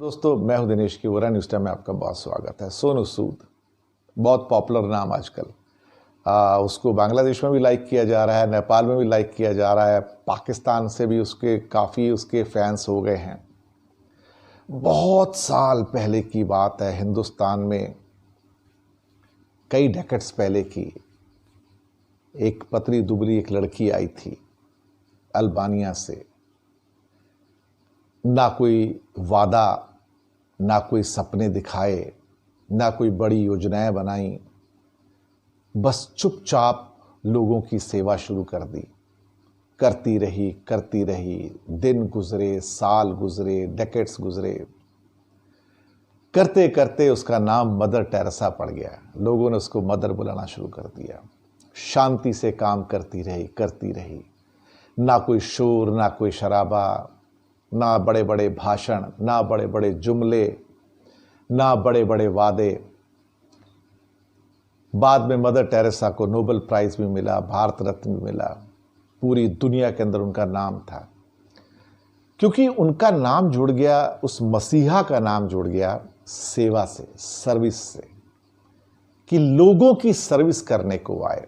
दोस्तों, मैं हूं दिनेश की वोरा न्यूज़ टाइम में आपका बहुत स्वागत है। सोनू सूद बहुत पॉपुलर नाम आजकल। उसको बांग्लादेश में भी लाइक किया जा रहा है, नेपाल में भी लाइक किया जा रहा है, पाकिस्तान से भी काफ़ी उसके फैंस हो गए हैं। बहुत साल पहले की बात है, हिंदुस्तान में कई डेकेड्स पहले की एक पतली दुबली एक लड़की आई थी अल्बानिया से। ना कोई वादा, ना कोई सपने दिखाए, ना कोई बड़ी योजनाएं बनाई, बस चुपचाप लोगों की सेवा शुरू कर दी। करती रही, दिन गुजरे, साल गुजरे, डेकेड्स गुजरे। करते करते उसका नाम मदर टेरेसा पड़ गया। लोगों ने उसको मदर बुलाना शुरू कर दिया। शांति से काम करती रही। ना कोई शोर, ना कोई शराबा, ना बड़े बड़े भाषण, ना बड़े बड़े जुमले, ना बड़े बड़े वादे। बाद में मदर टेरेसा को नोबेल प्राइज भी मिला, भारत रत्न भी मिला। पूरी दुनिया के अंदर उनका नाम था, क्योंकि उनका नाम जुड़ गया, उस मसीहा का नाम जुड़ गया सेवा से, सर्विस से, कि लोगों की सर्विस करने को आए।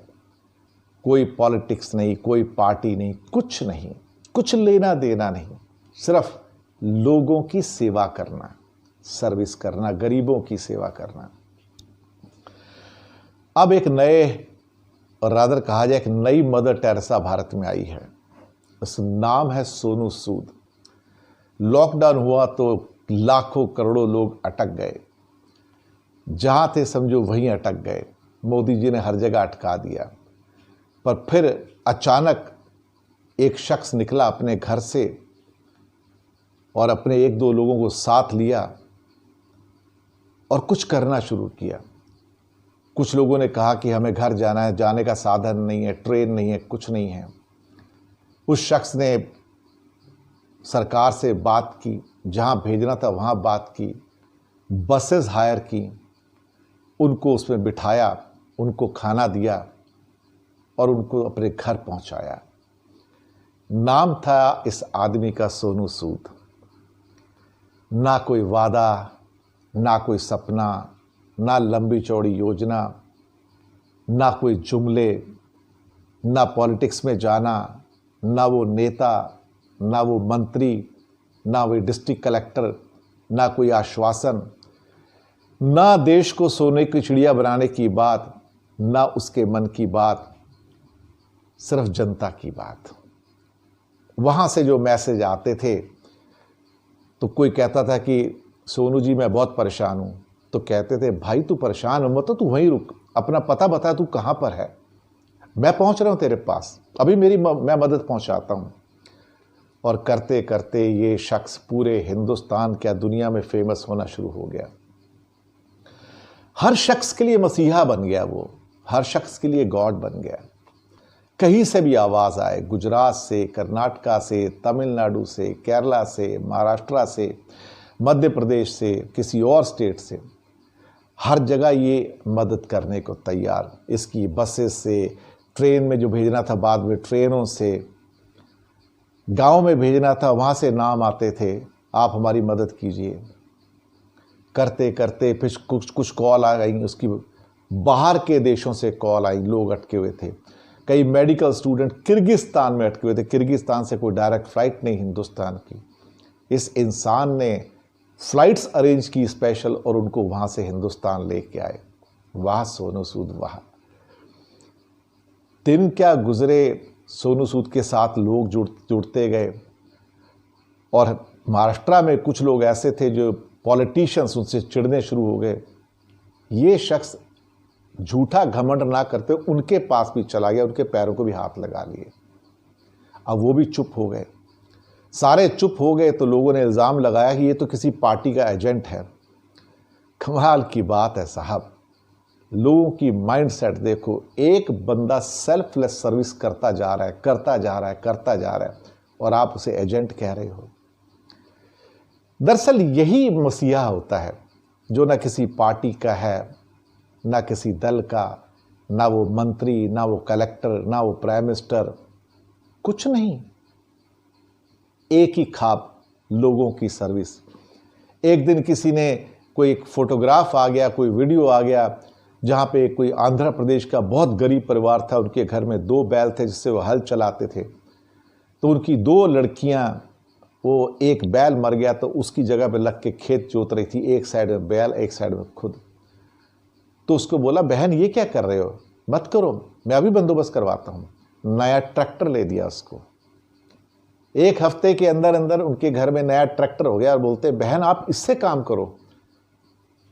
कोई पॉलिटिक्स नहीं, कोई पार्टी नहीं, कुछ नहीं, कुछ लेना देना नहीं, सिर्फ लोगों की सेवा करना, सर्विस करना, गरीबों की सेवा करना। अब एक नए, और रादर कहा जाए एक नई मदर टेरेसा भारत में आई है। उसका नाम है सोनू सूद। लॉकडाउन हुआ तो लाखों करोड़ों लोग अटक गए, जहां थे समझो वहीं अटक गए। मोदी जी ने हर जगह अटका दिया, पर फिर अचानक एक शख्स निकला अपने घर से और अपने एक दो लोगों को साथ लिया और कुछ करना शुरू किया। कुछ लोगों ने कहा कि हमें घर जाना है, जाने का साधन नहीं है, ट्रेन नहीं है, कुछ नहीं है। उस शख्स ने सरकार से बात की, जहां भेजना था वहां बात की, बसेस हायर की, उनको उसमें बिठाया, उनको खाना दिया और उनको अपने घर पहुंचाया। नाम था इस आदमी का सोनू सूद। ना कोई वादा, ना कोई सपना, ना लंबी चौड़ी योजना, ना कोई जुमले, ना पॉलिटिक्स में जाना, ना वो नेता, ना वो मंत्री, ना वो डिस्ट्रिक्ट कलेक्टर, ना कोई आश्वासन, ना देश को सोने की चिड़िया बनाने की बात, ना उसके मन की बात, सिर्फ जनता की बात। वहां से जो मैसेज आते थे, तो कोई कहता था कि सोनू जी मैं बहुत परेशान हूं, तो कहते थे भाई तू परेशान हो मत, तो तू वहीं रुक, अपना पता बता तू कहां पर है, मैं पहुंच रहा हूं तेरे पास, अभी मैं मदद पहुंचाता हूं। और करते करते ये शख्स पूरे हिंदुस्तान, क्या दुनिया में फेमस होना शुरू हो गया। हर शख्स के लिए मसीहा बन गया वो, हर शख्स के लिए गॉड बन गया। कहीं से भी आवाज़ आए, गुजरात से, कर्नाटका से, तमिलनाडु से, केरला से, महाराष्ट्र से, मध्य प्रदेश से, किसी और स्टेट से, हर जगह ये मदद करने को तैयार। इसकी बसेस से, ट्रेन में जो भेजना था बाद में ट्रेनों से, गांव में भेजना था वहाँ से नाम आते थे आप हमारी मदद कीजिए। करते करते फिर कुछ कॉल आ गई उसकी, बाहर के देशों से कॉल आई, लोग अटके हुए थे। कई मेडिकल स्टूडेंट किर्गिस्तान में अटके हुए थे, किर्गिस्तान से कोई डायरेक्ट फ्लाइट नहीं हिंदुस्तान की। इस इंसान ने फ्लाइट्स अरेंज की स्पेशल और उनको वहां से हिंदुस्तान लेके आए। वाह सोनू सूद वाह। दिन क्या गुजरे, सोनू सूद के साथ लोग जुड़ते गए। और महाराष्ट्र में कुछ लोग ऐसे थे जो पॉलिटिशियंस, उनसे चिढ़ने शुरू हो गए। ये शख्स झूठा घमंड ना करते उनके पास भी चला गया, उनके पैरों को भी हाथ लगा लिए। अब वो भी चुप हो गए, सारे चुप हो गए, तो लोगों ने इल्ज़ाम लगाया कि ये तो किसी पार्टी का एजेंट है। कमाल की बात है साहब, लोगों की माइंडसेट देखो। एक बंदा सेल्फलेस सर्विस करता जा रहा है, और आप उसे एजेंट कह रहे हो। दरअसल यही मसीहा होता है, जो ना किसी पार्टी का है, ना किसी दल का, ना वो मंत्री, ना वो कलेक्टर, ना वो प्राइम मिनिस्टर, कुछ नहीं। एक ही खाब, लोगों की सर्विस। एक दिन किसी ने कोई एक फोटोग्राफ आ गया, कोई वीडियो आ गया जहाँ पे कोई आंध्र प्रदेश का बहुत गरीब परिवार था, उनके घर में 2 बैल थे जिससे वो हल चलाते थे। तो उनकी 2 लड़कियाँ, वो एक बैल मर गया तो उसकी जगह पे लग के खेत जोत रही थी, एक साइड में बैल एक साइड में खुद। तो उसको बोला, बहन ये क्या कर रहे हो, मत करो, मैं अभी बंदोबस्त करवाता हूँ। नया ट्रैक्टर ले दिया उसको। 1 हफ्ते के अंदर अंदर उनके घर में नया ट्रैक्टर हो गया और बोलते, बहन आप इससे काम करो,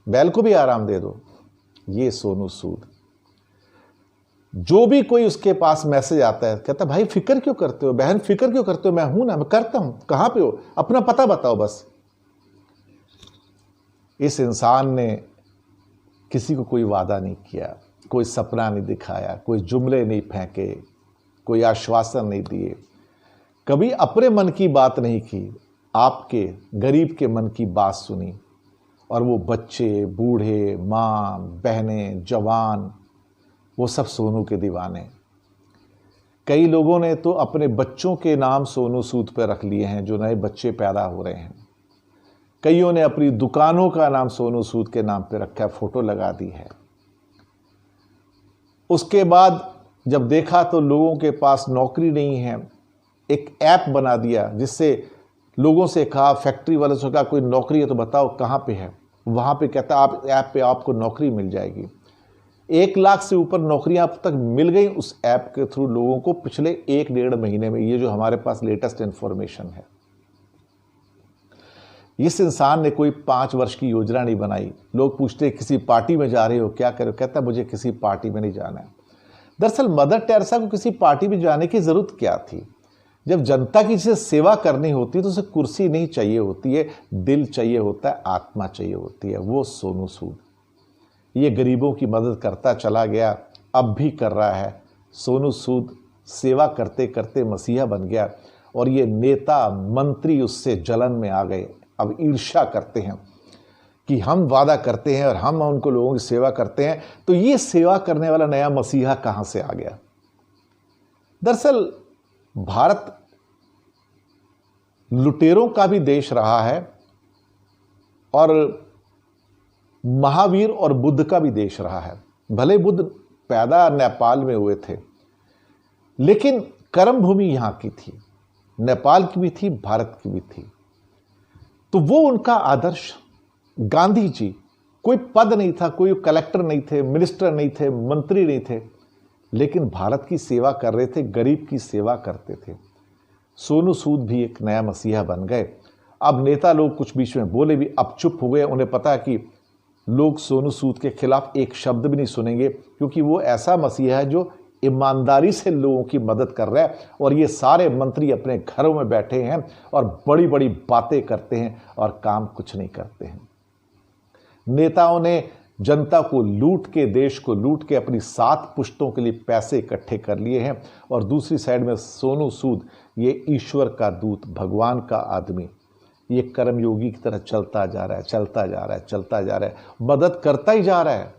बैल को भी आराम दे दो। ये सोनू सूद। जो भी कोई उसके पास मैसेज आता है कहता, भाई फिक्र क्यों करते हो, बहन फिक्र क्यों करते हो, मैं हूं ना, मैं करता हूं, कहां पे हो, अपना पता बताओ बस। इस इंसान ने किसी को कोई वादा नहीं किया, कोई सपना नहीं दिखाया, कोई जुमले नहीं फेंके, कोई आश्वासन नहीं दिए, कभी अपने मन की बात नहीं की, आपके गरीब के मन की बात सुनी। और वो बच्चे, बूढ़े, माँ, बहनें, जवान, वो सब सोनू के दीवाने। कई लोगों ने तो अपने बच्चों के नाम सोनू सूद पर रख लिए हैं, जो नए बच्चे पैदा हो रहे हैं। कईयों ने अपनी दुकानों का नाम सोनू सूद के नाम पे रखा है, फोटो लगा दी है। उसके बाद जब देखा तो लोगों के पास नौकरी नहीं है, एक ऐप बना दिया जिससे लोगों से कहा, फैक्ट्री वालों से कहा कोई नौकरी है तो बताओ कहाँ पे है, वहाँ पे कहता आप ऐप पे आपको नौकरी मिल जाएगी। 1 लाख से ऊपर नौकरियां अब तक मिल गई उस ऐप के थ्रू लोगों को पिछले 1-1.5 महीने में। ये जो हमारे पास लेटेस्ट इंफॉर्मेशन है। इस इंसान ने कोई 5 वर्ष की योजना नहीं बनाई। लोग पूछते किसी पार्टी में जा रहे हो, क्या करो, कहता मुझे किसी पार्टी में नहीं जाना है। दरअसल मदर टेरेसा को किसी पार्टी में जाने की जरूरत क्या थी। जब जनता की जिसे सेवा करनी होती है तो उसे कुर्सी नहीं चाहिए होती है, दिल चाहिए होता है, आत्मा चाहिए होती है। वो सोनू सूद ये गरीबों की मदद करता चला गया, अब भी कर रहा है। सोनू सूद सेवा करते करते मसीहा बन गया और ये नेता मंत्री उससे जलन में आ गए। अब ईर्ष्या करते हैं कि हम वादा करते हैं और हम उनको लोगों की सेवा करते हैं, तो ये सेवा करने वाला नया मसीहा कहां से आ गया। दरअसल भारत लुटेरों का भी देश रहा है और महावीर और बुद्ध का भी देश रहा है। भले बुद्ध पैदा नेपाल में हुए थे, लेकिन कर्म भूमि यहां की थी, नेपाल की भी थी, भारत की भी थी। तो वो उनका आदर्श, गांधी जी, कोई पद नहीं था, कोई कलेक्टर नहीं थे, मिनिस्टर नहीं थे, मंत्री नहीं थे, लेकिन भारत की सेवा कर रहे थे, गरीब की सेवा करते थे। सोनू सूद भी एक नया मसीहा बन गए। अब नेता लोग कुछ बीच में बोले भी, अब चुप हो गए। उन्हें पता है कि लोग सोनू सूद के खिलाफ एक शब्द भी नहीं सुनेंगे, क्योंकि वो ऐसा मसीहा है जो ईमानदारी से लोगों की मदद कर रहा है। और ये सारे मंत्री अपने घरों में बैठे हैं और बड़ी बड़ी बातें करते हैं और काम कुछ नहीं करते हैं। नेताओं ने जनता को लूट के, देश को लूट के अपनी 7 पुश्तों के लिए पैसे इकट्ठे कर लिए हैं। और दूसरी साइड में सोनू सूद, ये ईश्वर का दूत, भगवान का आदमी, ये कर्मयोगी की तरह चलता जा रहा है, चलता जा रहा है, चलता जा रहा है, मदद करता ही जा रहा है।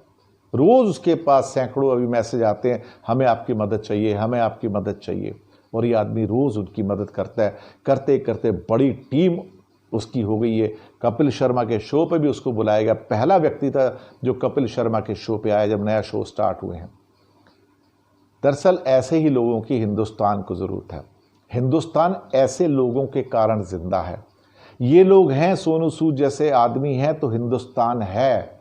रोज उसके पास सैकड़ों अभी मैसेज आते हैं, हमें आपकी मदद चाहिए, हमें आपकी मदद चाहिए। और ये आदमी रोज उनकी मदद करता है। करते करते बड़ी टीम उसकी हो गई है। कपिल शर्मा के शो पे भी उसको बुलाया गया। पहला व्यक्ति था जो कपिल शर्मा के शो पे आया जब नया शो स्टार्ट हुए हैं। दरअसल ऐसे ही लोगों की हिंदुस्तान को जरूरत है। हिंदुस्तान ऐसे लोगों के कारण जिंदा है। ये लोग हैं, सोनू सूद जैसे आदमी हैं तो हिंदुस्तान है।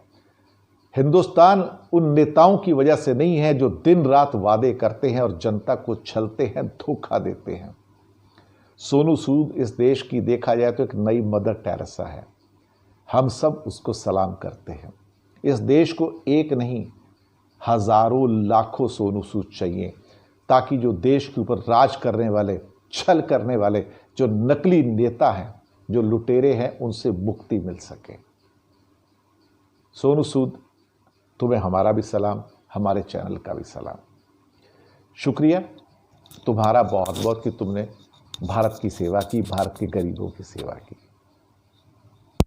हिंदुस्तान उन नेताओं की वजह से नहीं है जो दिन रात वादे करते हैं और जनता को छलते हैं, धोखा देते हैं। सोनू सूद इस देश की देखा जाए तो एक नई मदर टेरेसा है। हम सब उसको सलाम करते हैं। इस देश को एक नहीं, हजारों लाखों सोनू सूद चाहिए, ताकि जो देश के ऊपर राज करने वाले, छल करने वाले, जो नकली नेता हैं, जो लुटेरे हैं, उनसे मुक्ति मिल सके। सोनू सूद, तुम्हें हमारा भी सलाम, हमारे चैनल का भी सलाम। शुक्रिया तुम्हारा बहुत बहुत कि तुमने भारत की सेवा की, भारत के गरीबों की सेवा की।